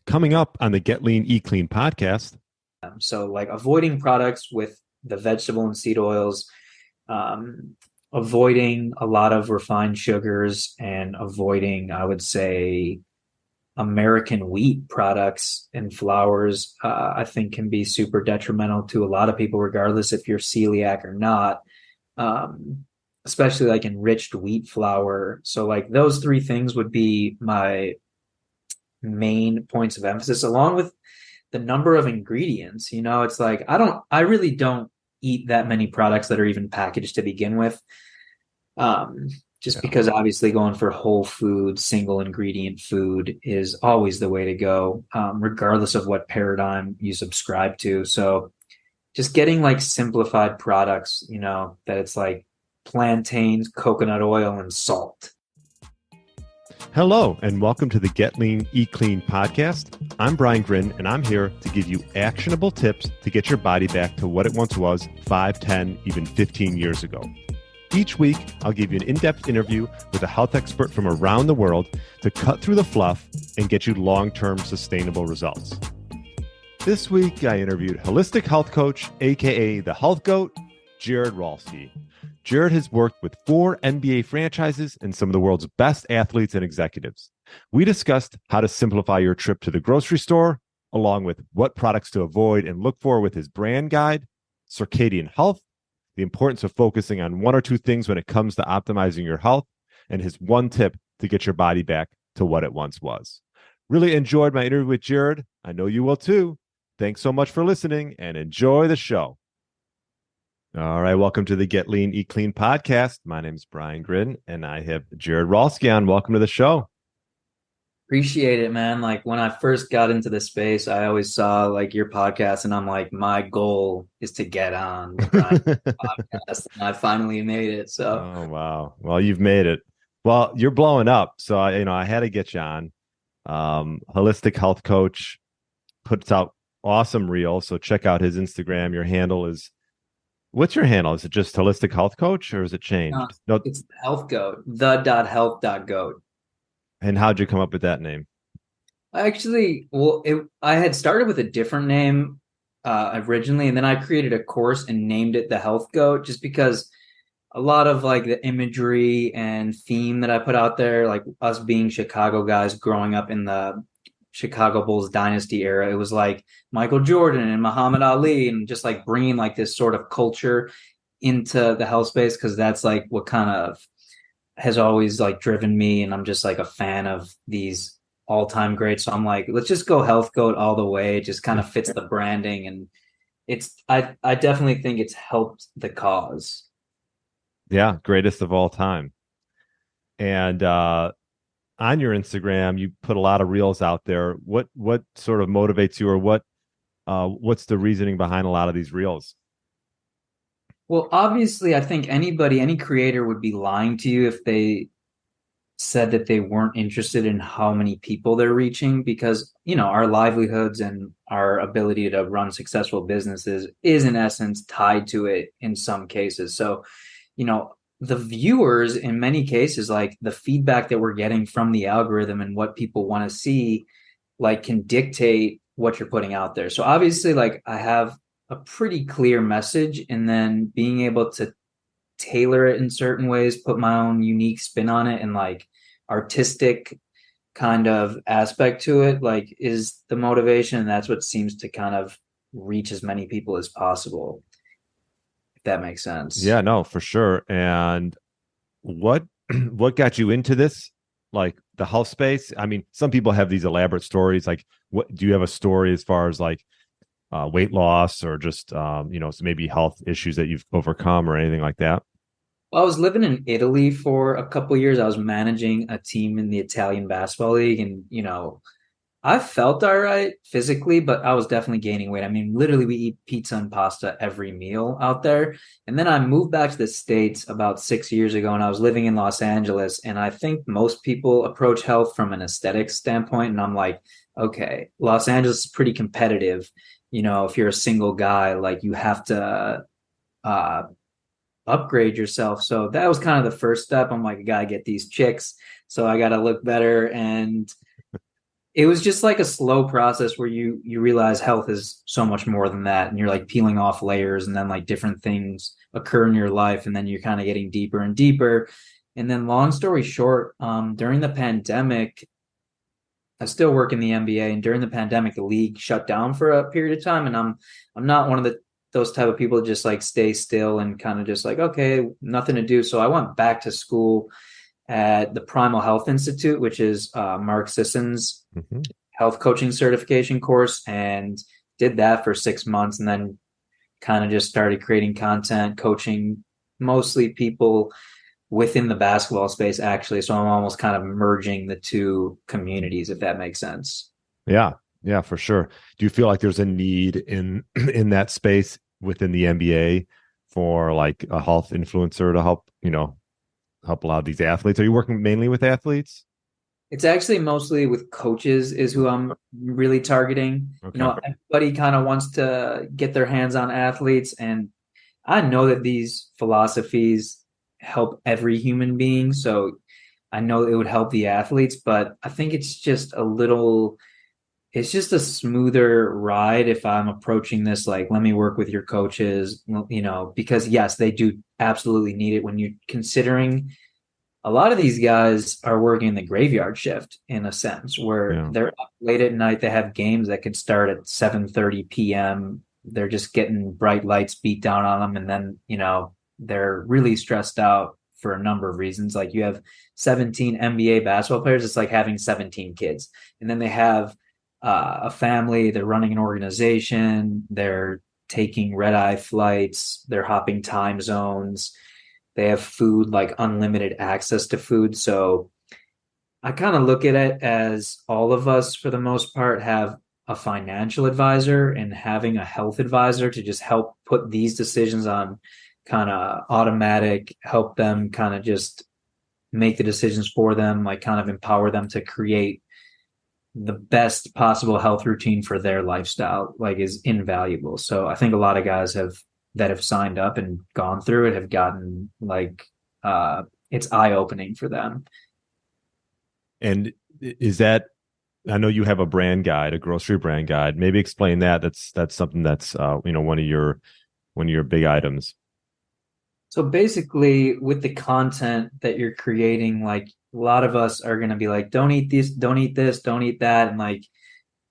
Coming up on the Get Lean, Eat Clean podcast. So like avoiding products with the vegetable and seed oils, um, avoiding a lot of refined sugars and avoiding, I would say, American wheat products and flours, I think can be super detrimental to a lot of people, regardless if you're celiac or not, um, especially like enriched wheat flour. So like those three things would be my main points of emphasis, along with the number of ingredients. It's like I really don't eat that many products that are even packaged to begin with. Um, just Yeah. because obviously going for whole food, single ingredient food is always the way to go, regardless of what paradigm you subscribe to. So just getting like simplified products, that it's like plantains, coconut oil, and salt. Hello, and welcome to the Get Lean, Eat Clean podcast. I'm Brian Grin, and I'm here to give you actionable tips to get your body back to what it once was 5, 10, even 15 years ago. Each week, I'll give you an in-depth interview with a health expert from around the world to cut through the fluff and get you long-term sustainable results. This week, I interviewed holistic health coach, aka The.Health.Goat, Jared Ralsky. Jared has worked with 4 NBA franchises and some of the world's best athletes and executives. We discussed how to simplify your trip to the grocery store, along with what products to avoid and look for with his brand guide, circadian health, the importance of focusing on 1 or 2 things when it comes to optimizing your health, and his 1 tip to get your body back to what it once was. Really enjoyed my interview with Jared. I know you will too. Thanks so much for listening and enjoy the show. All right, welcome to the Get Lean, Eat Clean podcast. My name is Brian Grin, and I have Jared Ralsky on. Welcome to the show. Appreciate it, man. Like when I first got into the space, I always saw like your podcast, and I'm like, my goal is to get on the Brian podcast, and I finally made it. So Oh, wow. Well, you've made it. Well, you're blowing up. So I had to get you on. Holistic health coach puts out awesome reels. So check out his Instagram. Your handle is What's your handle? Is it just holistic health coach or is it uh, changed? No. it's the Health Goat, the.health.goat. And how'd you come up with that name? I had started with a different name originally, and then I created a course and named it the Health Goat, just because a lot of like the imagery and theme that I put out there, like us being Chicago guys growing up in the Chicago Bulls dynasty era, it was like Michael Jordan and Muhammad Ali, and just like bringing like this sort of culture into the health space, because that's like what kind of has always like driven me, and I'm just like a fan of these all-time greats. So I'm like, let's just go Health Goat all the way. It just kind of fits the branding, and I definitely think it's helped the cause. Yeah, greatest of all time. And on your Instagram, you put a lot of reels out there. What sort of motivates you, or what's the reasoning behind a lot of these reels? Well, obviously, I think any creator would be lying to you if they said that they weren't interested in how many people they're reaching, because, our livelihoods and our ability to run successful businesses is in essence tied to it in some cases. So, the viewers in many cases, like the feedback that we're getting from the algorithm and what people want to see, like can dictate what you're putting out there. So obviously, like I have a pretty clear message, and then being able to tailor it in certain ways, put my own unique spin on it, and like artistic kind of aspect to it, like is the motivation. And that's what seems to kind of reach as many people as possible, if that makes sense. Yeah, no, for sure. And what what got you into this, like the health space? I mean, some people have these elaborate stories. Like, what do you have a story as far as like weight loss, or just maybe health issues that you've overcome or anything like that? Well, I was living in Italy for a couple of years. I was managing a team in the Italian basketball league, and I felt all right physically, but I was definitely gaining weight. I mean, literally, we eat pizza and pasta every meal out there. And then I moved back to the States about 6 years ago, and I was living in Los Angeles. And I think most people approach health from an aesthetics standpoint. And I'm like, okay, Los Angeles is pretty competitive. If you're a single guy, like you have to uh, upgrade yourself. So that was kind of the first step. I'm like, I gotta get these chicks, so I gotta look better. And It was just like a slow process where you realize health is so much more than that, and you're like peeling off layers, and then like different things occur in your life, and then you're kind of getting deeper and deeper. And then long story short, during the pandemic, I still work in the NBA, and during the pandemic, the league shut down for a period of time, and I'm not one of those type of people that just like stay still and kind of just like, okay, nothing to do. So I went back to school at the Primal Health Institute, which is Mark Sisson's health coaching certification course, and did that for 6 months, and then kind of just started creating content, coaching mostly people within the basketball space, actually. So I'm almost kind of merging the two communities, if that makes sense. Yeah, yeah, for sure. Do you feel like there's a need in in that space within the NBA for like a health influencer to help, help a lot of these athletes? Are you working mainly with athletes? It's actually mostly with coaches is who I'm really targeting. Okay. Everybody kind of wants to get their hands on athletes, and I know that these philosophies help every human being. So I know it would help the athletes, but I think it's just a smoother ride if I'm approaching this like, let me work with your coaches, because yes, they do absolutely need it when you're considering a lot of these guys are working the graveyard shift in a sense where they're up late at night. They have games that could start at 7:30 p.m. They're just getting bright lights beat down on them. And then, they're really stressed out for a number of reasons. Like you have 17 NBA basketball players. It's like having 17 kids. And then they have a family. They're running an organization. They're taking red-eye flights. They're hopping time zones. They have food, like unlimited access to food. So I kind of look at it as all of us, for the most part, have a financial advisor, and having a health advisor to just help put these decisions on kind of automatic, help them kind of just make the decisions for them, like kind of empower them to create the best possible health routine for their lifestyle, like, is invaluable. So I think a lot of guys that have signed up and gone through it have gotten like it's eye-opening for them. And is that, I know you have a brand guide, a grocery brand guide. Maybe explain that. That's something that's one of your big items. So basically, with the content that you're creating, like a lot of us are going to be like, don't eat this, don't eat this, don't eat that. And like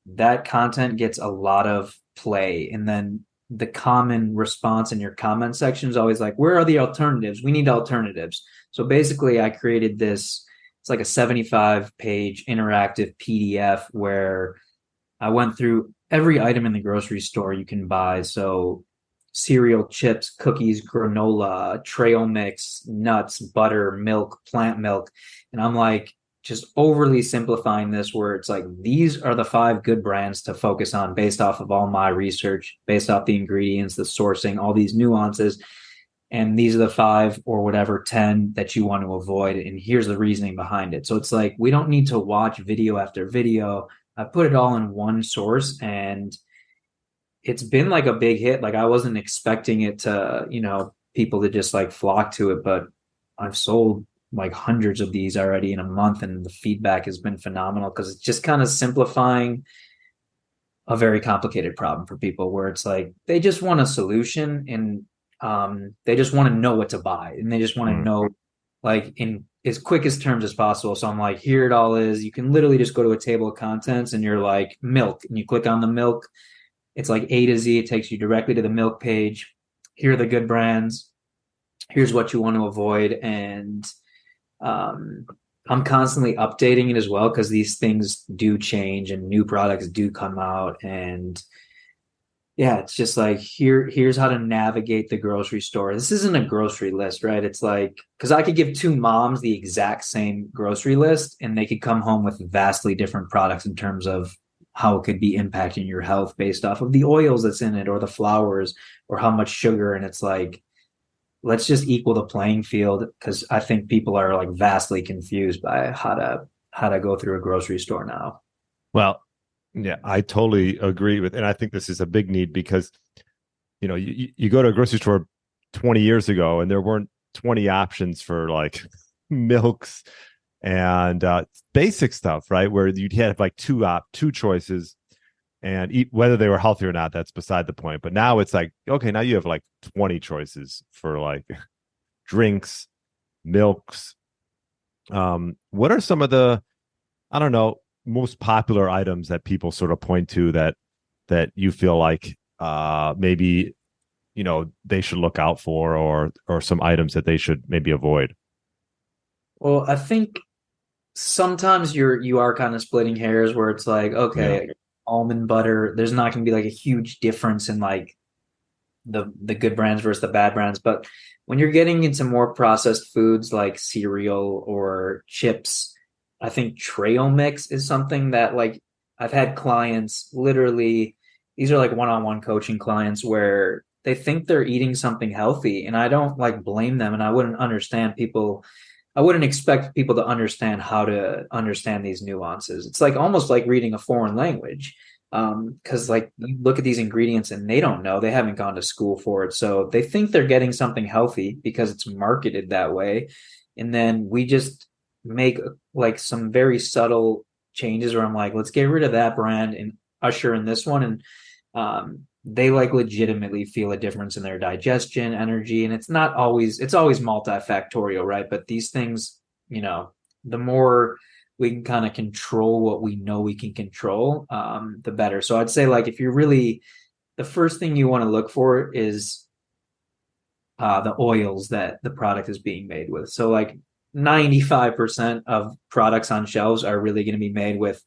that content gets a lot of play. And then the common response in your comment section is always like, where are the alternatives? We need alternatives. So basically, I created this, it's like a 75-page interactive PDF where I went through every item in the grocery store you can buy. So cereal, chips, cookies, granola, trail mix, nuts, butter, milk, plant milk. And I'm like just overly simplifying this where it's like, these are the 5 good brands to focus on based off of all my research, based off the ingredients, the sourcing, all these nuances. And these are the 5 or whatever 10 that you want to avoid. And here's the reasoning behind it. So it's like, we don't need to watch video after video. I put it all in one source, and it's been like a big hit. Like I wasn't expecting it to, people to just like flock to it, but I've sold like hundreds of these already in a month, and the feedback has been phenomenal because it's just kind of simplifying a very complicated problem for people where it's like they just want a solution, and they just want to know what to buy, and they just want to know like in as quickest terms as possible. So I'm like, here it all is. You can literally just go to a table of contents and you're like milk, and you click on the milk. It's like A to Z. It takes you directly to the milk page. Here are the good brands. Here's what you want to avoid. And I'm constantly updating it as well because these things do change and new products do come out. And yeah, it's just like, here's how to navigate the grocery store. This isn't a grocery list, right? It's like, because I could give 2 moms the exact same grocery list and they could come home with vastly different products in terms of how it could be impacting your health based off of the oils that's in it or the flours or how much sugar. And it's like, let's just equal the playing field, because I think people are like vastly confused by how to go through a grocery store now. Well, yeah, I totally agree with, and I think this is a big need because, you go to a grocery store 20 years ago and there weren't 20 options for like milks and basic stuff, right? Where you'd have like two choices, and whether they were healthy or not, that's beside the point. But now it's like, okay, now you have like 20 choices for like drinks, milks. What are some of the, I don't know, most popular items that people sort of point to that you feel like maybe they should look out for, or some items that they should maybe avoid? Well, I think sometimes you are kind of splitting hairs where it's like, Yeah. okay, almond butter, there's not going to be like a huge difference in like the good brands versus the bad brands. But when you're getting into more processed foods like cereal or chips, I think trail mix is something that like I've had clients literally, these are like one-on-one coaching clients where they think they're eating something healthy, and I don't like blame them, and I wouldn't expect people to understand how to understand these nuances. It's like almost like reading a foreign language. Because like you look at these ingredients and they don't know, they haven't gone to school for it. So they think they're getting something healthy because it's marketed that way. And then we just make like some very subtle changes where I'm like, let's get rid of that brand and usher in this one. And they like legitimately feel a difference in their digestion, energy. And it's always multifactorial, right? But these things, the more we can kind of control what we know we can control, the better. So I'd say like if you're really, the first thing you want to look for is the oils that the product is being made with. So like 95% of products on shelves are really going to be made with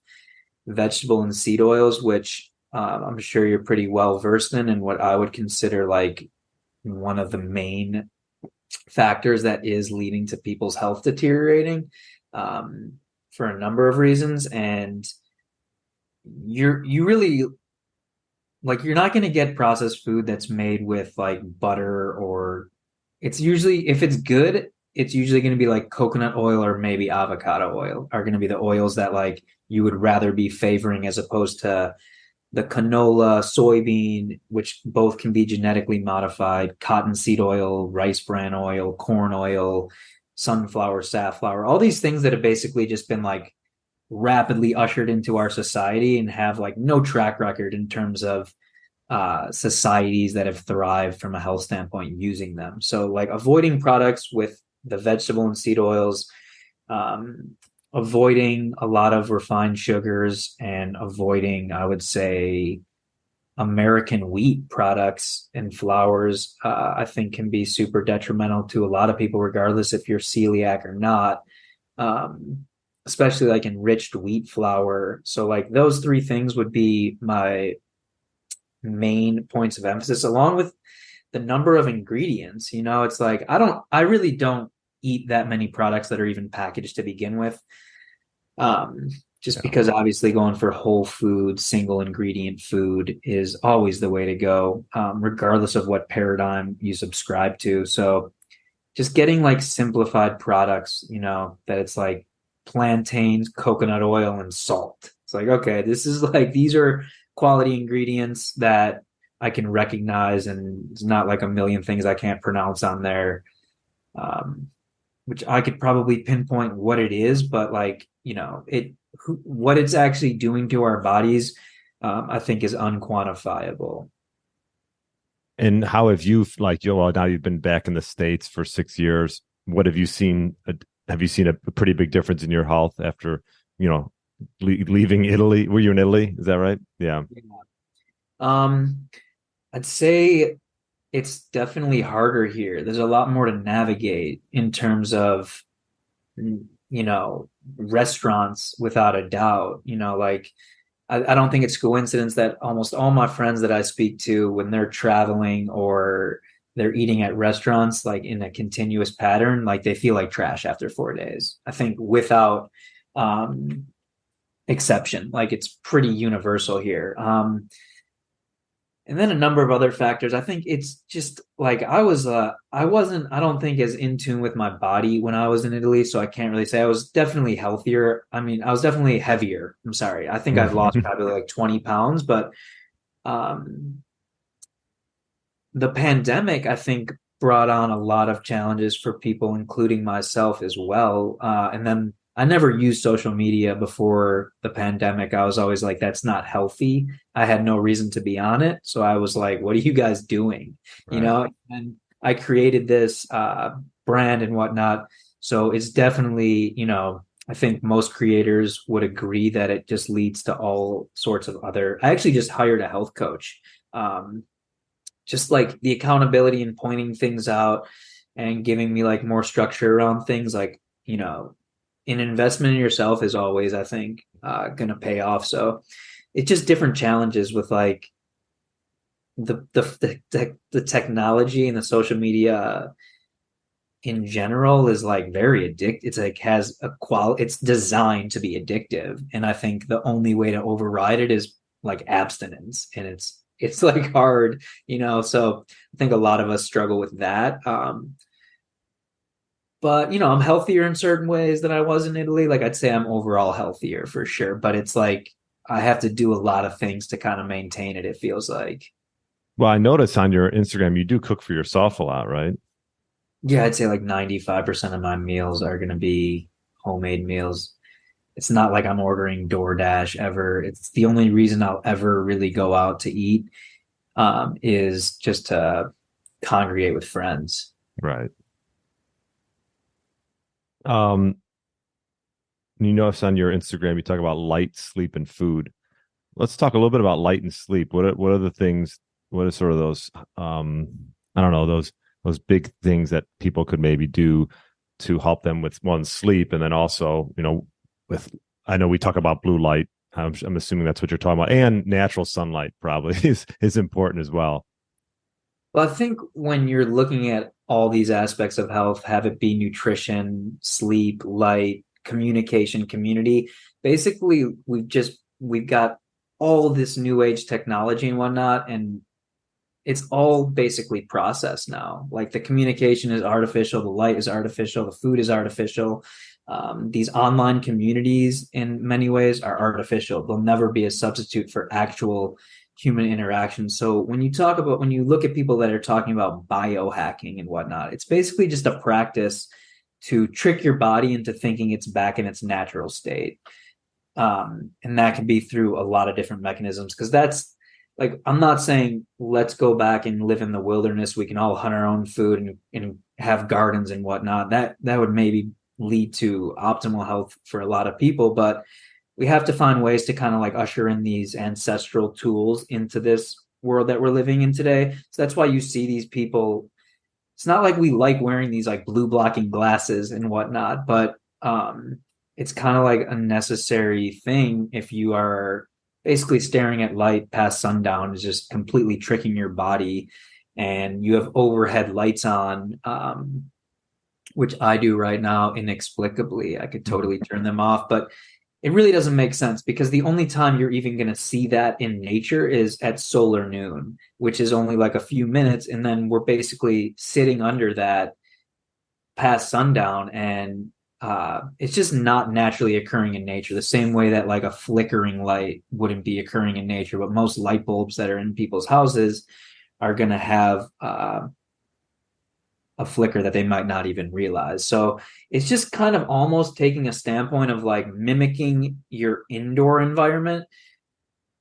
vegetable and seed oils, which I'm sure you're pretty well versed in, and what I would consider like one of the main factors that is leading to people's health deteriorating. For a number of reasons, and you really like you're not going to get processed food that's made with like butter, or it's usually, if it's good, it's usually going to be like coconut oil or maybe avocado oil are going to be the oils that like you would rather be favoring, as opposed to the canola, soybean, which both can be genetically modified, cottonseed oil, rice bran oil, corn oil, sunflower, safflower, all these things that have basically just been like rapidly ushered into our society and have like no track record in terms of societies that have thrived from a health standpoint using them. So like avoiding products with the vegetable and seed oils, avoiding a lot of refined sugars, and avoiding, I would say, American wheat products and flours, I think can be super detrimental to a lot of people, regardless if you're celiac or not, especially like enriched wheat flour. So like those three things would be my main points of emphasis, along with the number of ingredients. It's like I really don't eat that many products that are even packaged to begin with. Just because obviously going for whole food, single ingredient food is always the way to go, regardless of what paradigm you subscribe to. So just getting like simplified products, that it's like plantains, coconut oil, and salt. It's like, okay, this is like, these are quality ingredients that I can recognize, and it's not like a million things I can't pronounce on there. Which I could probably pinpoint what it is, but like, what it's actually doing to our bodies, I think is unquantifiable. And how have you, like, well, now you've been back in the States for 6 years. What have you seen? Have you seen a pretty big difference in your health after, leaving Italy? Were you in Italy? Is that right? Yeah. I'd say it's definitely harder here. There's a lot more to navigate in terms of, restaurants, without a doubt. Like I don't think it's coincidence that almost all my friends that I speak to, when they're traveling or they're eating at restaurants, like in a continuous pattern, like they feel like trash after 4 days. I think without exception, like it's pretty universal here. And then a number of other factors. I think it's just like I wasn't, I don't think, as in tune with my body when I was in Italy. So I can't really say I was definitely healthier. I mean, I was definitely heavier. I'm sorry. I think I've lost probably like 20 pounds, but um, the pandemic, I think, brought on a lot of challenges for people, including myself as well. And then I never used social media before the pandemic. I was always like, that's not healthy. I had no reason to be on it. So I was like, what are you guys doing? You Right. know, and I created this brand and whatnot. So it's definitely, I think most creators would agree that it just leads to all sorts of other. I actually just hired a health coach. Um, just like the accountability and pointing things out and giving me like more structure around things, like, an investment in yourself is always, I think, going to pay off. So it's just different challenges with like the technology and the social media in general is like very addictive. It's like has a it's designed to be addictive. And I think the only way to override it is like abstinence. And it's like hard, so I think a lot of us struggle with that. But I'm healthier in certain ways than I was in Italy. Like I'd say I'm overall healthier for sure, but it's like I have to do a lot of things to kind of maintain it, it feels like. Well, I notice on your Instagram you do cook for yourself a lot, right? Yeah, I'd say like 95% of my meals are going to be homemade meals. It's not like I'm ordering DoorDash ever. It's the only reason I'll ever really go out to eat, is just to congregate with friends. Right. Um, you notice on your Instagram you talk about light, sleep, and food. Let's talk a little bit about light and sleep. What are the things? What are sort of those? I don't know, those big things that people could maybe do to help them with one sleep, and then also with I know we talk about blue light. I'm assuming that's what you're talking about, and natural sunlight probably is important as well. Well, I think when you're looking at all these aspects of health, have it be nutrition, sleep, light, communication, community, basically we've got all this new age technology and whatnot, and it's all basically processed now. Like the communication is artificial, the light is artificial, the food is artificial. These online communities, in many ways, are artificial. They'll never be a substitute for actual human interaction. So when you look at people that are talking about biohacking and whatnot, it's basically just a practice to trick your body into thinking it's back in its natural state. And that can be through a lot of different mechanisms, because that's like, I'm not saying let's go back and live in the wilderness. We can all hunt our own food and have gardens and whatnot. That would maybe lead to optimal health for a lot of people, but we have to find ways to kind of like usher in these ancestral tools into this world that we're living in today. So that's why you see these people. It's not like we like wearing these like blue blocking glasses and whatnot, but it's kind of like a necessary thing if you are basically staring at light past sundown is just completely tricking your body. And you have overhead lights on, which I do right now inexplicably. I could totally turn them off, but it really doesn't make sense because the only time you're even going to see that in nature is at solar noon, which is only like a few minutes. And then we're basically sitting under that past sundown, and it's just not naturally occurring in nature the same way that like a flickering light wouldn't be occurring in nature. But most light bulbs that are in people's houses are going to have a flicker that they might not even realize. So it's just kind of almost taking a standpoint of like mimicking your indoor environment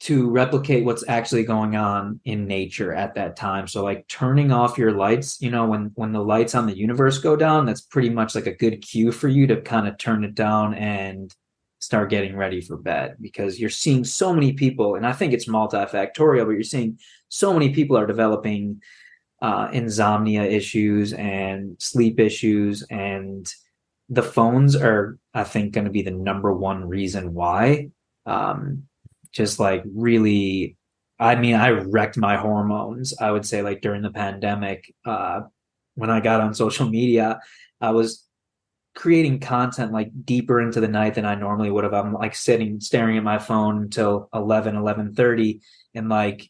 to replicate what's actually going on in nature at that time. So like turning off your lights, when the lights on the universe go down, that's pretty much like a good cue for you to kind of turn it down and start getting ready for bed, because you're seeing so many people, and I think it's multifactorial, but you're seeing so many people are developing insomnia issues and sleep issues, and the phones are, I think, going to be the number one reason why. Just like really, I mean, I wrecked my hormones, I would say, like during the pandemic. When I got on social media, I was creating content like deeper into the night than I normally would have. I'm like sitting staring at my phone until 11:30, and like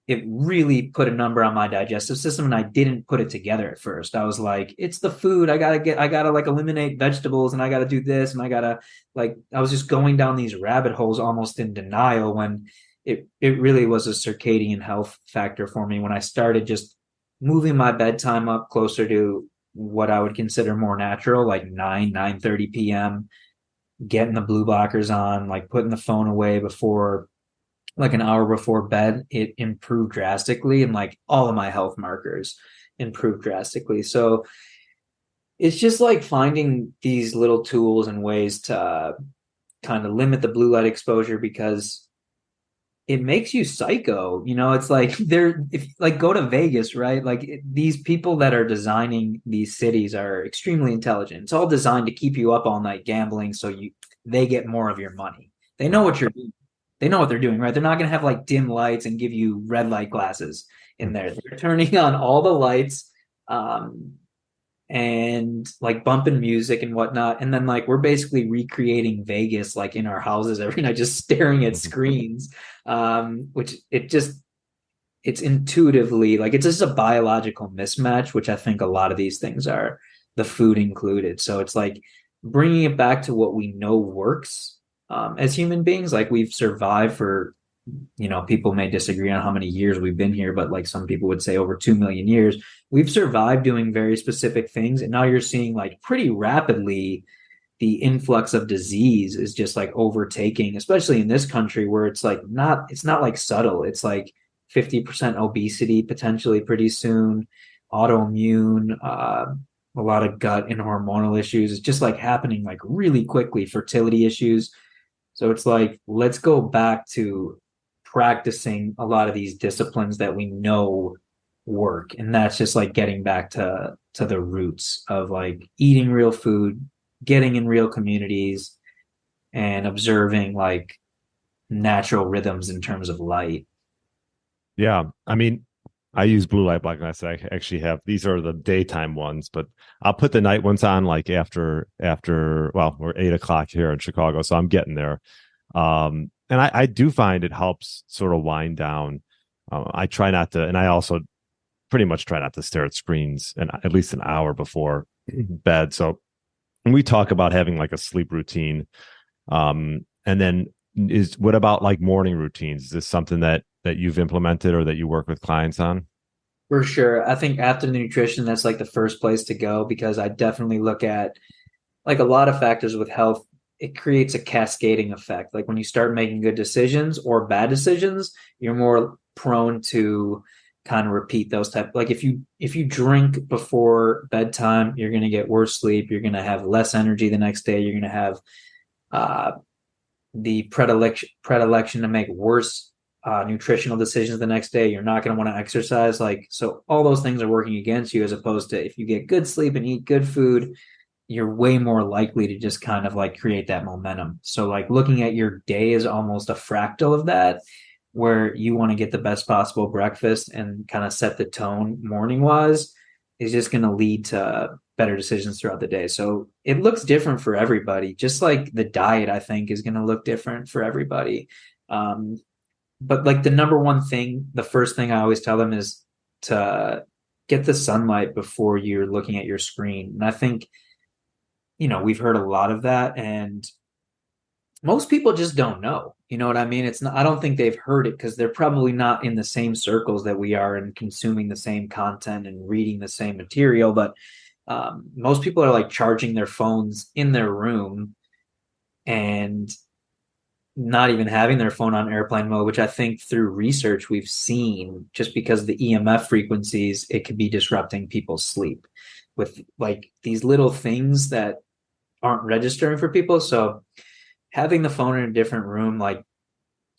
it really put a number on my digestive system, and I didn't put it together at first. I was like, it's the food. I gotta like eliminate vegetables, and I gotta do this, and I gotta like, I was just going down these rabbit holes almost in denial, when it really was a circadian health factor for me when I started just moving my bedtime up closer to what I would consider more natural, like 9:30 p.m. getting the blue blockers on, like putting the phone away before like an hour before bed, it improved drastically, and like all of my health markers improved drastically. So it's just like finding these little tools and ways to kind of limit the blue light exposure, because it makes you psycho. It's like they're if like go to Vegas, right? Like these people that are designing these cities are extremely intelligent. It's all designed to keep you up all night gambling so they get more of your money. They know what you're doing. They know what they're doing, right? They're not going to have like dim lights and give you red light glasses in there. They're turning on all the lights. And like bumping music and whatnot. And then like we're basically recreating Vegas like in our houses every night, just staring at screens. Which it's intuitively like it's just a biological mismatch, which I think a lot of these things are, the food included. So it's like bringing it back to what we know works as human beings. Like we've survived for, people may disagree on how many years we've been here, but like some people would say over 2 million years, we've survived doing very specific things. And now you're seeing like pretty rapidly the influx of disease is just like overtaking, especially in this country where it's not like subtle. It's like 50% obesity potentially pretty soon, autoimmune, a lot of gut and hormonal issues. It's just like happening like really quickly, fertility issues. So it's like, let's go back to practicing a lot of these disciplines that we know work. And that's just like getting back to the roots of like eating real food, getting in real communities, and observing like natural rhythms in terms of light. Yeah. I mean, I use blue light black lights. I actually have, these are the daytime ones, but I'll put the night ones on like after, well, we're 8 o'clock here in Chicago. So I'm getting there. And I do find it helps sort of wind down. I try not to, and I also pretty much try not to stare at screens and at least an hour before bed. So when we talk about having like a sleep routine, and then what about like morning routines? Is this something that you've implemented or that you work with clients on? For sure. I think after the nutrition, that's like the first place to go, because I definitely look at like a lot of factors with health. It creates a cascading effect. Like when you start making good decisions or bad decisions, you're more prone to kind of repeat those type. Like if you drink before bedtime, you're going to get worse sleep. You're going to have less energy the next day. You're going to have the predilection to make worse nutritional decisions the next day. You're not going to want to exercise. Like, so all those things are working against you, as opposed to if you get good sleep and eat good food, you're way more likely to just kind of like create that momentum. So like looking at your day is almost a fractal of that, where you want to get the best possible breakfast and kind of set the tone morning wise, is just going to lead to better decisions throughout the day. So it looks different for everybody. Just like the diet, I think, is going to look different for everybody. But like the number one thing, the first thing I always tell them is to get the sunlight before you're looking at your screen. And I think, we've heard a lot of that, and most people just don't know. You know what I mean? It's not, I don't think they've heard it because they're probably not in the same circles that we are and consuming the same content and reading the same material. But most people are like charging their phones in their room and not even having their phone on airplane mode, which I think through research we've seen, just because of the EMF frequencies, it could be disrupting people's sleep with like these little things that aren't registering for people. So having the phone in a different room, like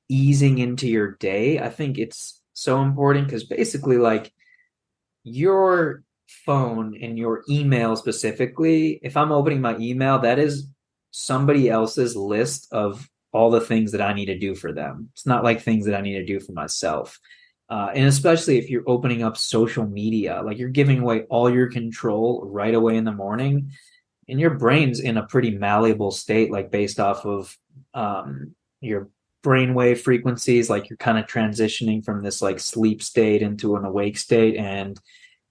easing into your day, I think it's so important, because basically like your phone and your email specifically, if I'm opening my email, that is somebody else's list of all the things that I need to do for them. It's not like things that I need to do for myself. And especially if you're opening up social media, like you're giving away all your control right away in the morning, and your brain's in a pretty malleable state, like based off of your brainwave frequencies, like you're kind of transitioning from this like sleep state into an awake state, and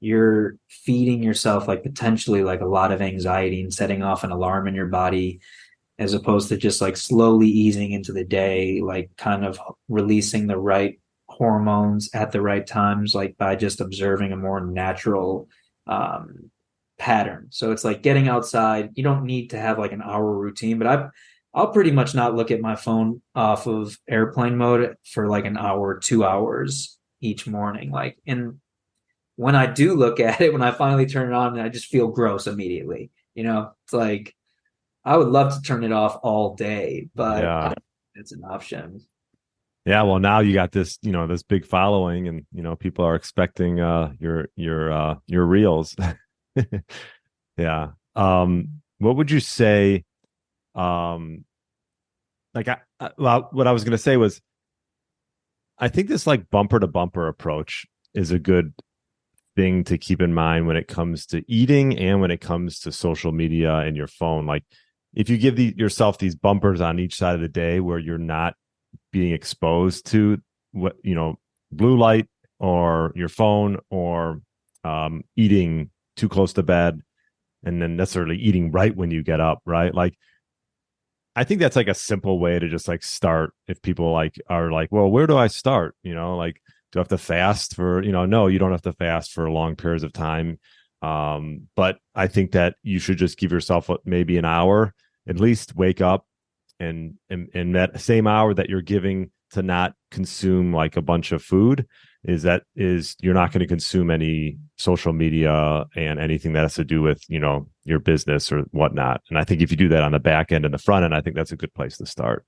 you're feeding yourself like potentially like a lot of anxiety and setting off an alarm in your body, as opposed to just like slowly easing into the day, like kind of releasing the right hormones at the right times, like by just observing a more natural pattern. So it's like getting outside. You don't need to have like an hour routine, but I'll pretty much not look at my phone off of airplane mode for like an hour, 2 hours each morning. Like, and when I do look at it, when I finally turn it on, I just feel gross immediately. It's like I would love to turn it off all day, but I Yeah. don't think it's an option. Yeah, well, now you got this, this big following, and people are expecting your reels. Yeah. What would you say? Um, well, what I was going to say was, I think this like bumper to bumper approach is a good thing to keep in mind when it comes to eating and when it comes to social media and your phone. Like, if you give yourself these bumpers on each side of the day where you're not being exposed to what blue light or your phone or eating too close to bed, and then necessarily eating right when you get up, right? Like, I think that's like a simple way to just like start. If people like are like, well, where do I start? Like, do I have to fast for, no, you don't have to fast for long periods of time. But I think that you should just give yourself maybe an hour, at least wake up, and in that same hour that you're giving to not consume like a bunch of food, is you're not going to consume any social media and anything that has to do with your business or whatnot. And I think if you do that on the back end and the front end, I think that's a good place to start.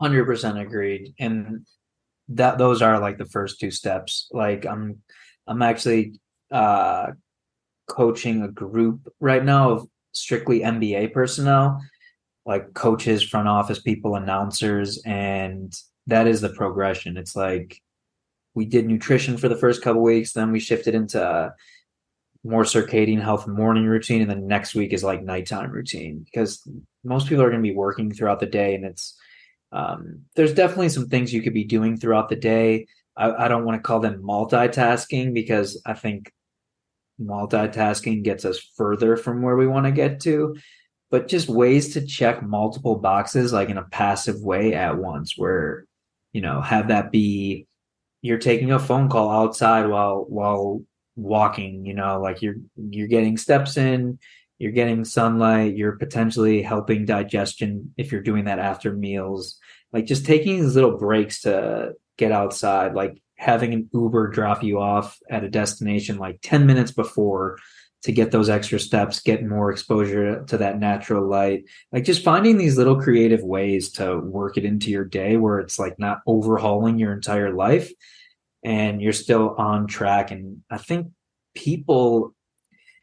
100% agreed. And that those are like the first two steps. Like I'm actually coaching a group right now of strictly MBA personnel, like coaches, front office people, announcers, and that is the progression. It's like we did nutrition for the first couple weeks, then we shifted into more circadian health morning routine, and then next week is like nighttime routine because most people are going to be working throughout the day, and it's there's definitely some things you could be doing throughout the day. I don't want to call them multitasking because I think multitasking gets us further from where we want to get to, but just ways to check multiple boxes like in a passive way at once, where have that be you're taking a phone call outside while walking, like you're getting steps in, you're getting sunlight, you're potentially helping digestion if you're doing that after meals. Like just taking these little breaks to get outside, like having an Uber drop you off at a destination like 10 minutes before to get those extra steps, get more exposure to that natural light. Like just finding these little creative ways to work it into your day where it's like not overhauling your entire life and you're still on track. And I think people,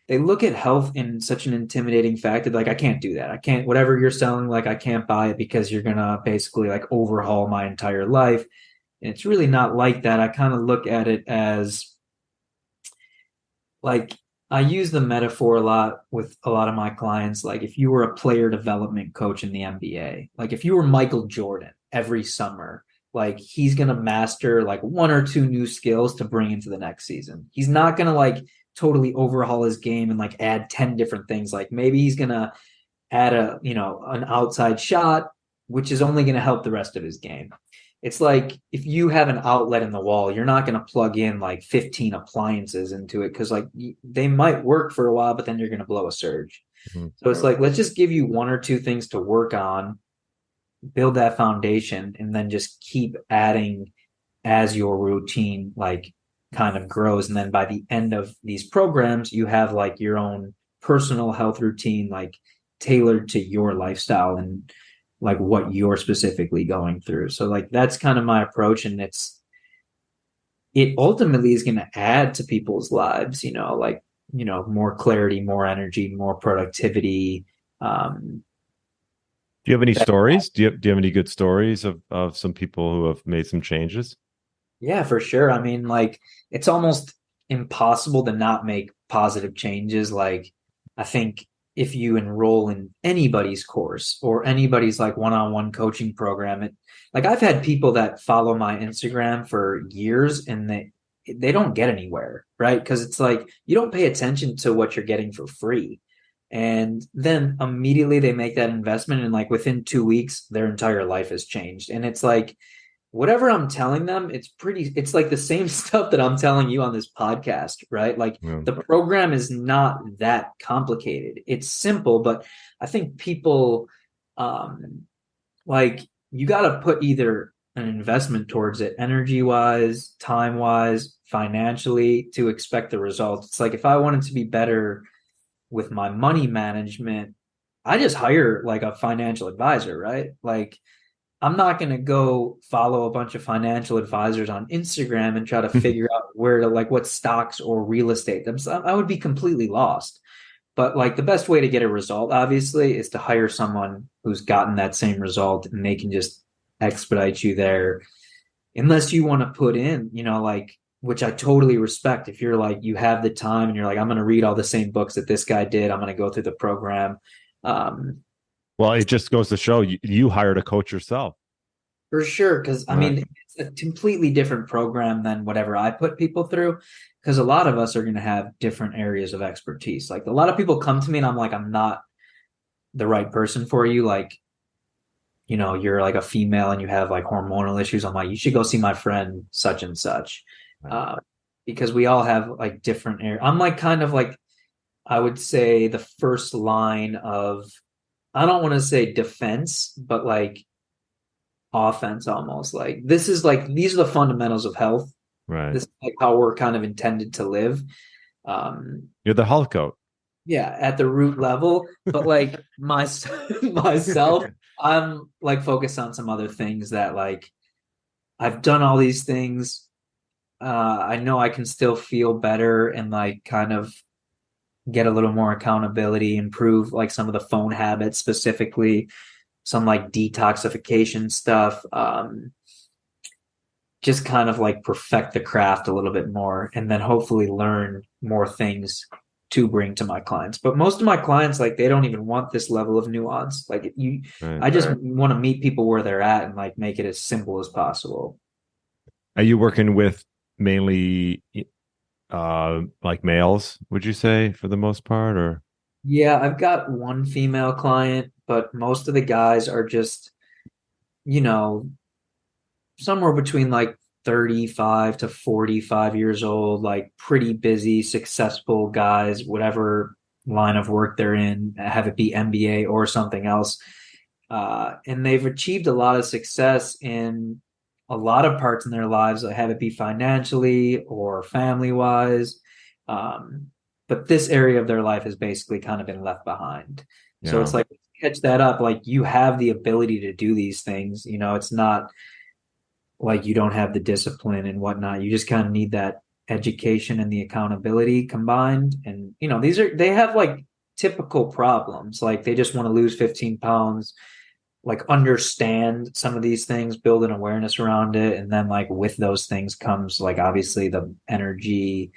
they look at health in such an intimidating factor. Like, I can't do that. I can't, whatever you're selling, like, I can't buy it because you're going to basically like overhaul my entire life. And it's really not like that. I kind of look at it as like, I use the metaphor a lot with a lot of my clients. Like, if you were a player development coach in the NBA, like if you were Michael Jordan every summer, like he's going to master like one or two new skills to bring into the next season. He's not going to like totally overhaul his game and like add 10 different things. Like maybe he's going to add an outside shot, which is only going to help the rest of his game. It's like if you have an outlet in the wall, you're not going to plug in like 15 appliances into it because like they might work for a while, but then you're going to blow a surge. Mm-hmm. So it's like, let's just give you one or two things to work on, build that foundation, and then just keep adding as your routine like kind of grows. And then by the end of these programs, you have like your own personal health routine, like tailored to your lifestyle and like what you're specifically going through. So like that's kind of my approach. And it ultimately is going to add to people's lives, like, more clarity, more energy, more productivity. Do you have any stories? Do you have any good stories of some people who have made some changes? Yeah, for sure. I mean, like it's almost impossible to not make positive changes. Like I think if you enroll in anybody's course or anybody's like one-on-one coaching program, like I've had people that follow my Instagram for years and they don't get anywhere, right? Because it's like you don't pay attention to what you're getting for free. And then immediately they make that investment and like within 2 weeks, their entire life has changed. And it's like whatever I'm telling them, it's like the same stuff that I'm telling you on this podcast, right? Like Yeah. the program is not that complicated. It's simple, but I think people like you got to put either an investment towards it, energy wise, time wise, financially, to expect the results. It's like if I wanted to be better with my money management, I just hire like a financial advisor, right? Like I'm not going to go follow a bunch of financial advisors on Instagram and try to figure out where to like what stocks or real estate. I would be completely lost. But like the best way to get a result, obviously, is to hire someone who's gotten that same result and they can just expedite you there. Unless you want to put in, like, which I totally respect. If you're like, you have the time and you're like, I'm going to read all the same books that this guy did, I'm going to go through the program. Um, Well, it just goes to show you hired a coach yourself. For sure, because I Right. mean, it's a completely different program than whatever I put people through. Because a lot of us are going to have different areas of expertise. Like a lot of people come to me and I'm like, I'm not the right person for you. Like, you're like a female and you have like hormonal issues. I'm like, you should go see my friend such and such. Right. Uh, because we all have like different areas. I'm like kind of like, I would say the first line of, I don't want to say defense, but like offense almost. Like this is like these are the fundamentals of health. Right. This is like how we're kind of intended to live. Um, You're the health goat. yeah, at the root level. But like myself, I'm like focused on some other things that like I've done all these things. I know I can still feel better and like kind of get a little more accountability, improve like some of the phone habits specifically, some like detoxification stuff. Just kind of like perfect the craft a little bit more and then hopefully learn more things to bring to my clients. But most of my clients, like they don't even want this level of nuance. Like Right. I just want to meet people where they're at and like make it as simple as possible. Are you working with mainly like males, would you say, for the most part, or? Yeah, I've got one female client, but most of the guys are just, you know, somewhere between like 35 to 45 years old, like pretty busy, successful guys, whatever line of work they're in, have it be MBA or something else. And they've achieved a lot of success in a lot of parts in their lives, have it be financially or family wise. Um, but this area of their life has basically kind of been left behind. So Yeah. it's like catch that up, like you have the ability to do these things. It's not like you don't have the discipline and whatnot. You just kind of need that education and the accountability combined. And they have like typical problems. Like they just want to lose 15 pounds, like understand some of these things, build an awareness around it. And then like with those things comes like obviously the energy,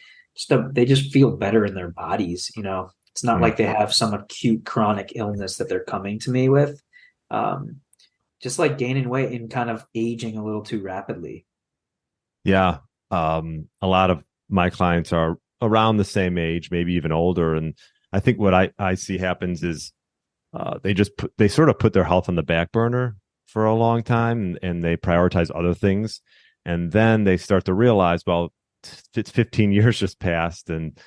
they just feel better in their bodies. It's not Mm. like they have some acute chronic illness that they're coming to me with. Um, just like gaining weight and kind of aging a little too rapidly. Yeah. A lot of my clients are around the same age, maybe even older. And I think what I see happens is they sort of put their health on the back burner for a long time and they prioritize other things. And then they start to realize, well, it's 15 years just passed and,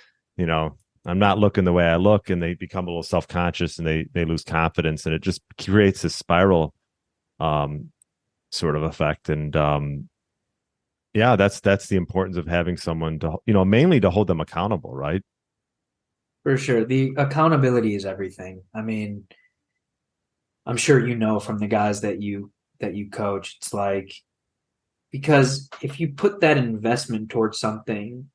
I'm not looking the way I look, and they become a little self-conscious and they lose confidence, and it just creates this spiral um, sort of effect. And yeah, that's the importance of having someone to, mainly to hold them accountable, right? For sure. The accountability is everything. I mean, I'm sure from the guys that you coach, it's like because if you put that investment towards something,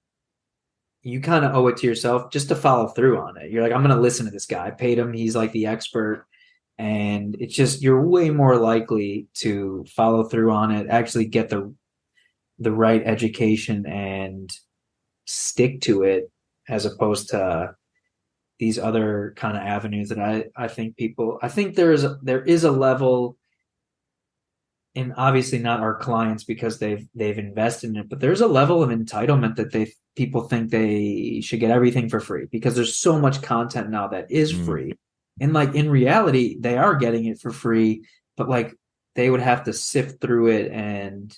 you kind of owe it to yourself just to follow through on it. You're like, I'm going to listen to this guy. I paid him. He's like the expert. And it's just, you're way more likely to follow through on it, actually get the right education and stick to it as opposed to these other kind of avenues that I think there is a level, and obviously not our clients because they've invested in it, but there's a level of entitlement that people think they should get everything for free because there's so much content now that is Mm. free. And like in reality, they are getting it for free, but like they would have to sift through it and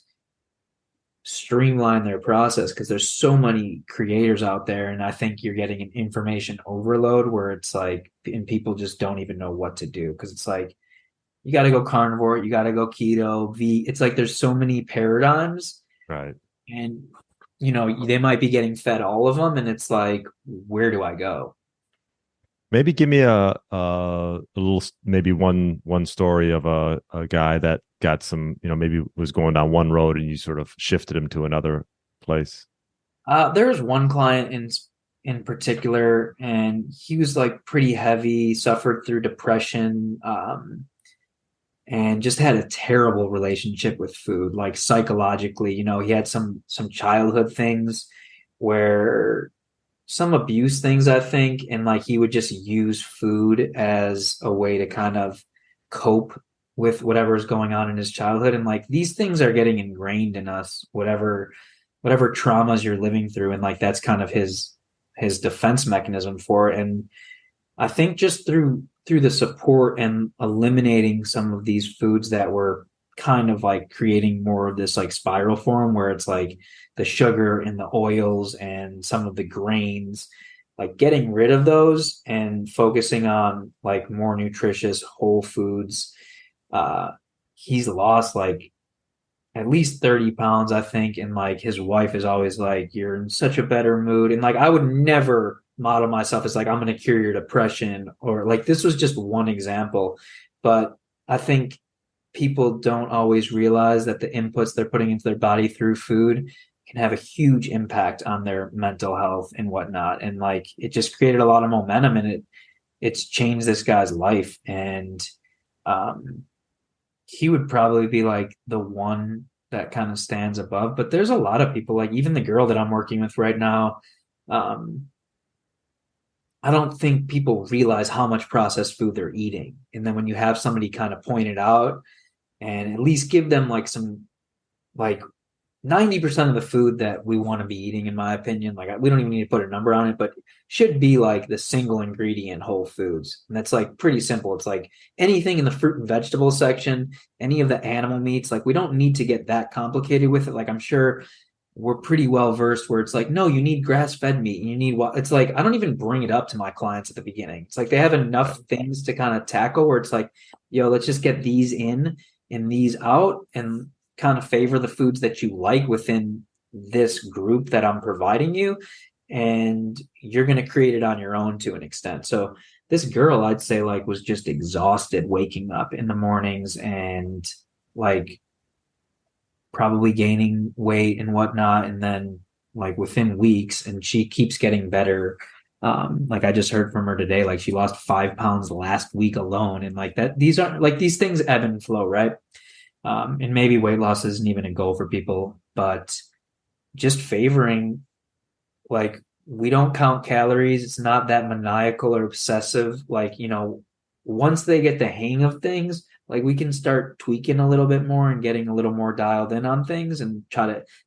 streamline their process because there's so many creators out there. And I think you're getting an information overload where it's like, and people just don't even know what to do because it's like, you got to go carnivore, you got to go keto, it's like there's so many paradigms, Right. and they might be getting fed all of them, and it's like, where do I go? Maybe give me a little, maybe one story of a guy that got some, maybe was going down one road and you sort of shifted him to another place. There's one client in particular, and he was like pretty heavy, suffered through depression, and just had a terrible relationship with food, like psychologically. He had some childhood things where some abuse things, I think, and like he would just use food as a way to kind of cope with whatever is going on in his childhood. And like these things are getting ingrained in us, whatever traumas you're living through, and like that's kind of his defense mechanism for it. And I think just through the support and eliminating some of these foods that were kind of like creating more of this like spiral form where it's like the sugar and the oils and some of the grains, like getting rid of those and focusing on like more nutritious whole foods. He's lost like at least 30 pounds, I think. And like his wife is always like, you're in such a better mood. And like, I would never model myself as like, I'm going to cure your depression, or like, this was just one example. But I think people don't always realize that the inputs they're putting into their body through food can have a huge impact on their mental health and whatnot. And like, it just created a lot of momentum, and it's changed this guy's life. And, he would probably be like the one that kind of stands above. But there's a lot of people, like even the girl that I'm working with right now. Um, I don't think people realize how much processed food they're eating. And then when you have somebody kind of point it out and at least give them like some, like 90% of the food that we want to be eating, in my opinion, like we don't even need to put a number on it, but should be like the single ingredient whole foods. And that's like pretty simple. It's like anything in the fruit and vegetable section, any of the animal meats, like we don't need to get that complicated with it. Like I'm sure we're pretty well versed where it's like, no, you need grass fed meat and you need what it's like, I don't even bring it up to my clients at the beginning. It's like they have enough things to kind of tackle where it's like, yo, let's just get these in and these out and kind of favor the foods that you like within this group that I'm providing you, and you're going to create it on your own to an extent. So this girl, I'd say, like was just exhausted waking up in the mornings and like probably gaining weight and whatnot, and then like within weeks, and she keeps getting better. Like I just heard from her today, like she lost 5 pounds last week alone, and like that these aren't like these things ebb and flow, right? And maybe weight loss isn't even a goal for people, but just favoring, like, we don't count calories. It's not that maniacal or obsessive. Like, once they get the hang of things, like we can start tweaking a little bit more and getting a little more dialed in on things and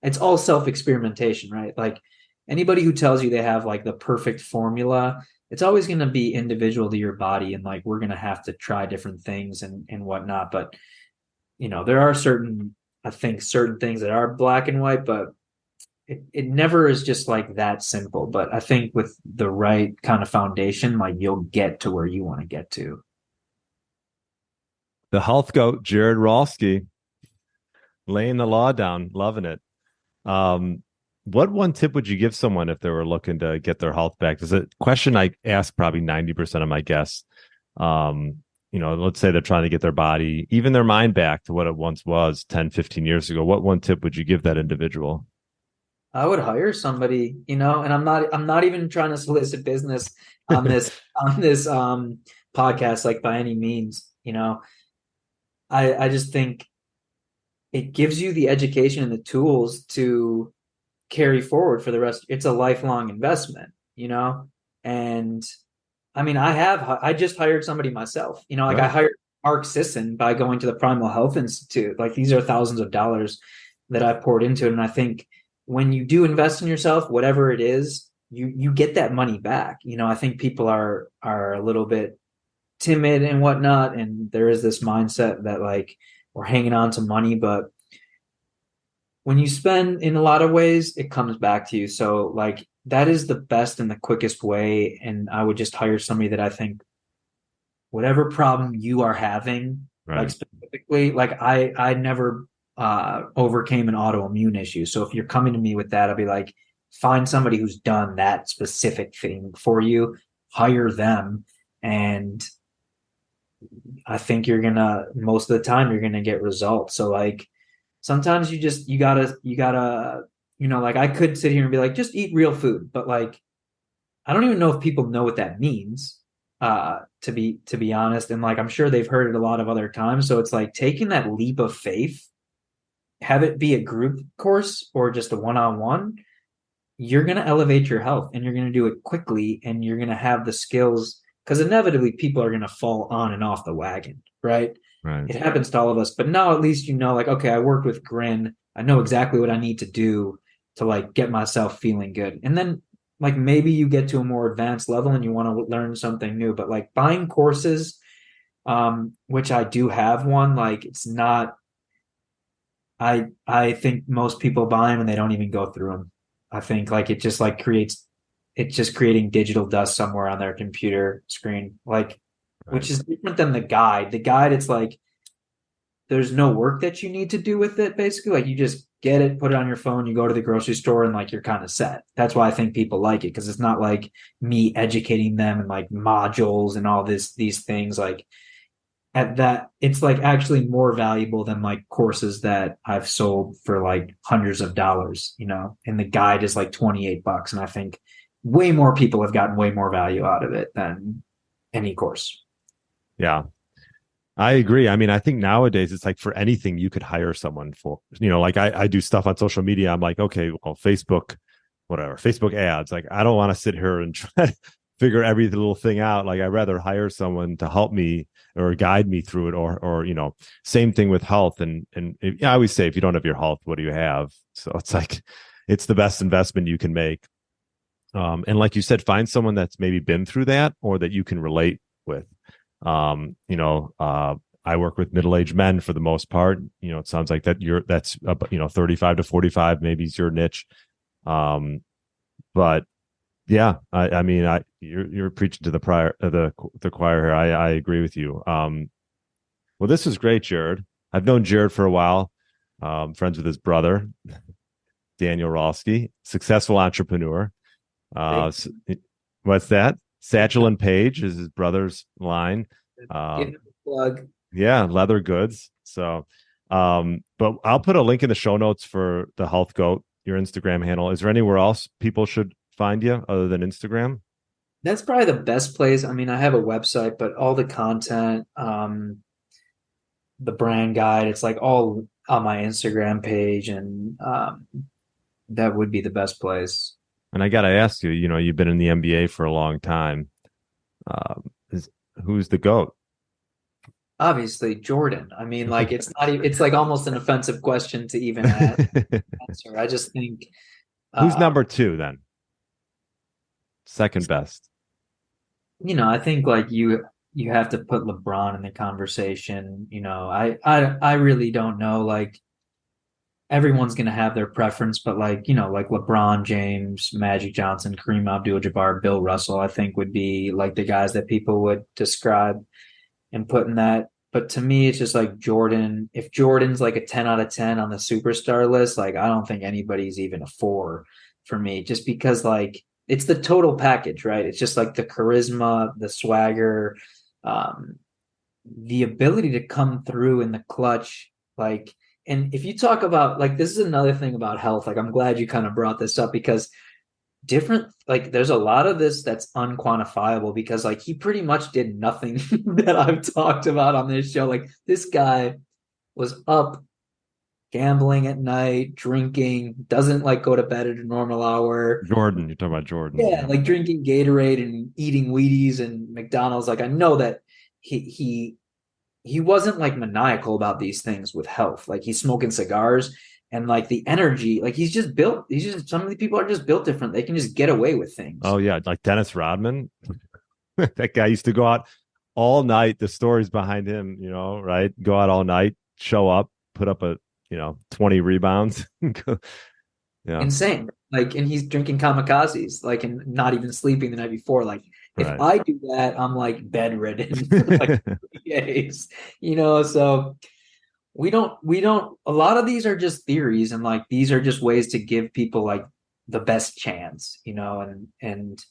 it's all self-experimentation, right? Like anybody who tells you they have like the perfect formula, it's always going to be individual to your body. And like, we're going to have to try different things and whatnot. But there are I think certain things that are black and white, but it never is just like that simple. But I think with the right kind of foundation, like you'll get to where you want to get to. The health goat, Jared Ralsky, laying the law down, loving it. What one tip would you give someone if they were looking to get their health back? There's a question I ask probably 90% of my guests. Let's say they're trying to get their body, even their mind back to what it once was 10, 15 years ago. What one tip would you give that individual? I would hire somebody, and I'm not even trying to solicit business on this on this podcast, like by any means. I just think it gives you the education and the tools to carry forward for the rest. It's a lifelong investment, and I mean, I just hired somebody myself, like Right. I hired Mark Sisson by going to the Primal Health Institute. Like these are thousands of dollars that I poured into it. And I think when you do invest in yourself, whatever it is, you get that money back. I think people are a little bit timid and whatnot. And there is this mindset that like we're hanging on to money, but when you spend in a lot of ways, it comes back to you. So like that is the best and the quickest way. And I would just hire somebody that I think whatever problem you are having, Like Right. specifically, like I never overcame an autoimmune issue. So if you're coming to me with that, I'll be like, find somebody who's done that specific thing for you, hire them, and I think you're gonna most of the time you're gonna get results. So like sometimes you gotta like I could sit here and be like, just eat real food, but like I don't even know if people know what that means, to be honest. And like I'm sure they've heard it a lot of other times. So it's like taking that leap of faith, have it be a group course or just a one-on-one, you're gonna elevate your health and you're gonna do it quickly and you're gonna have the skills because inevitably people are gonna fall on and off the wagon, right? Right. It happens to all of us, but now at least like, okay, I worked with Grin. I know exactly what I need to do to like get myself feeling good. And then like maybe you get to a more advanced level and you want to learn something new, but like buying courses, which I do have one, like it's not I think most people buy them and they don't even go through them. I think like it's just creating digital dust somewhere on their computer screen, like Right. which is different than the guide. The guide, it's like there's no work that you need to do with it. Basically, like you just get it, put it on your phone, you go to the grocery store, and like you're kind of set. That's why I think people like it because it's not like me educating them and like modules and all these things. Like at that it's like actually more valuable than like courses that I've sold for like hundreds of dollars, and the guide is like $28. And I think way more people have gotten way more value out of it than any course. Yeah. I agree. I mean, I think nowadays it's like for anything you could hire someone for, like I do stuff on social media. I'm like, okay, well, Facebook, whatever, Facebook ads. Like, I don't want to sit here and try to figure every little thing out. Like, I'd rather hire someone to help me or guide me through it or, same thing with health. And I always say, if you don't have your health, what do you have? So it's like, it's the best investment you can make. And like you said, find someone that's maybe been through that or that you can relate with. I work with middle-aged men for the most part. It sounds like that's 35 to 45, maybe is your niche. But yeah, I mean, you're preaching to the choir here. I agree with you. Well, this is great, Jared. I've known Jared for a while. Friends with his brother, Daniel Ralsky, successful entrepreneur. What's that? Satchel and Page is his brother's line. Give him a plug. Yeah, leather goods. So, but I'll put a link in the show notes for the Health Goat, your Instagram handle. Is there anywhere else people should find you other than Instagram? That's probably the best place. I mean, I have a website, but all the content, the brand guide, it's like all on my Instagram page, and that would be the best place. And I got to ask you, you've been in the NBA for a long time. Is who's the GOAT? Obviously, Jordan. I mean, like it's not even, it's like almost an offensive question to even answer. I just think Who's uh, number two then? Second best. I think like you have to put LeBron in the conversation. I really don't know. Like everyone's gonna have their preference, but like like LeBron James, Magic Johnson, Kareem Abdul-Jabbar, Bill Russell, I think would be like the guys that people would describe and put in that. But to me, it's just like Jordan. If Jordan's like a 10 out of 10 on the superstar list, like I don't think anybody's even a 4 for me, just because like it's the total package, right? It's just like the charisma, the swagger, um, the ability to come through in the clutch. Like, and if you talk about like this is another thing about health, like I'm glad you kind of brought this up because different like there's a lot of this that's unquantifiable because like he pretty much did nothing that I've talked about on this show. Like this guy was up gambling at night, drinking, doesn't like go to bed at a normal hour. Jordan, you're talking about Jordan. Yeah, Yeah. like drinking Gatorade and eating Wheaties and McDonald's. Like I know that he wasn't like maniacal about these things with health. Like he's smoking cigars and like the energy, like he's just some of the people are just built different. They can just get away with things. Oh yeah, like Dennis Rodman. That guy used to go out all night. The stories behind him, right? Go out all night, show up, put up 20 rebounds. Yeah. Insane. Like, and he's drinking kamikazes, like, and not even sleeping the night before. Like, if Right. I do that, I'm like bedridden for like case, so we don't a lot of these are just theories, and like these are just ways to give people like the best chance, and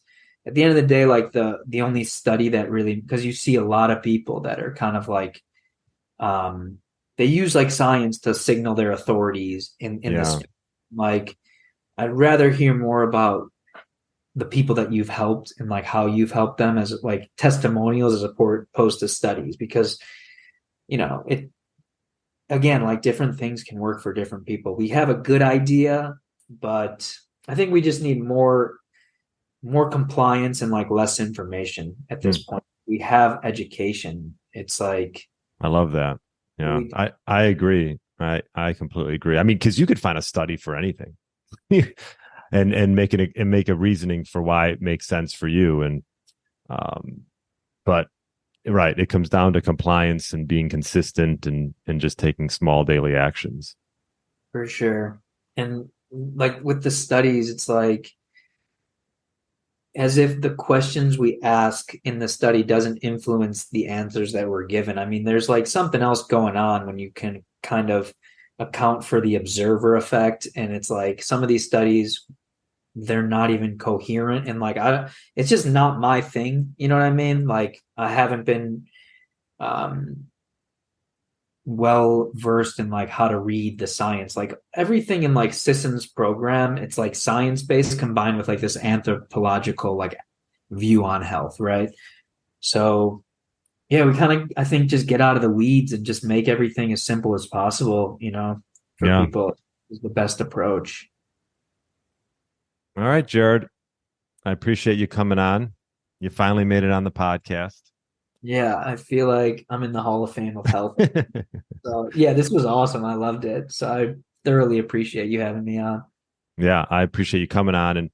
at the end of the day, like the only study that really, because you see a lot of people that are kind of like they use like science to signal their authorities in this. Like, I'd rather hear more about the people that you've helped and like how you've helped them as like testimonials as opposed to studies, because it, again, like different things can work for different people. We have a good idea, but I think we just need more compliance and like less information at this point. We have education. It's like, I love that. Yeah, I agree. I completely agree. I mean, because you could find a study for anything, and make a reasoning for why it makes sense for you. And but right, it comes down to compliance and being consistent and just taking small daily actions. For sure. And like with the studies, it's like as if the questions we ask in the study doesn't influence the answers that were given. I mean, there's like something else going on when you can kind of account for the observer effect. And it's like some of these studies, they're not even coherent. And like, it's just not my thing. You know what I mean? Like, I haven't been well versed in like how to read the science. Like everything in like Sisson's program, it's like science based combined with like this anthropological like view on health, right? So yeah, we kind of, I think, just get out of the weeds and just make everything as simple as possible, for people is the best approach. All right, Jared, I appreciate you coming on. You finally made it on the podcast. Yeah, I feel like I'm in the Hall of Fame of health. So yeah, this was awesome. I loved it. So I thoroughly appreciate you having me on. Yeah, I appreciate you coming on, and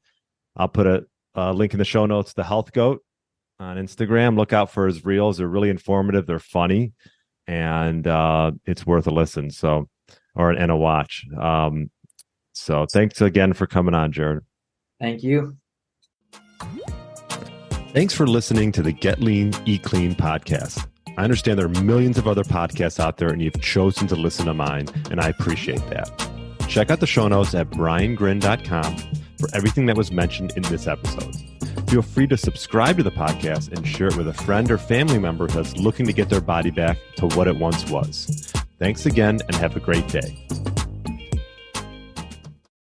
I'll put a link in the show notes. The.Health.Goat on Instagram. Look out for his reels. They're really informative. They're funny, and it's worth a listen. So, and a watch. So thanks again for coming on, Jared. Thank you. Thanks for listening to the Get Lean, Eat Clean podcast. I understand there are millions of other podcasts out there, and you've chosen to listen to mine, and I appreciate that. Check out the show notes at briangrin.com for everything that was mentioned in this episode. Feel free to subscribe to the podcast and share it with a friend or family member that's looking to get their body back to what it once was. Thanks again, and have a great day.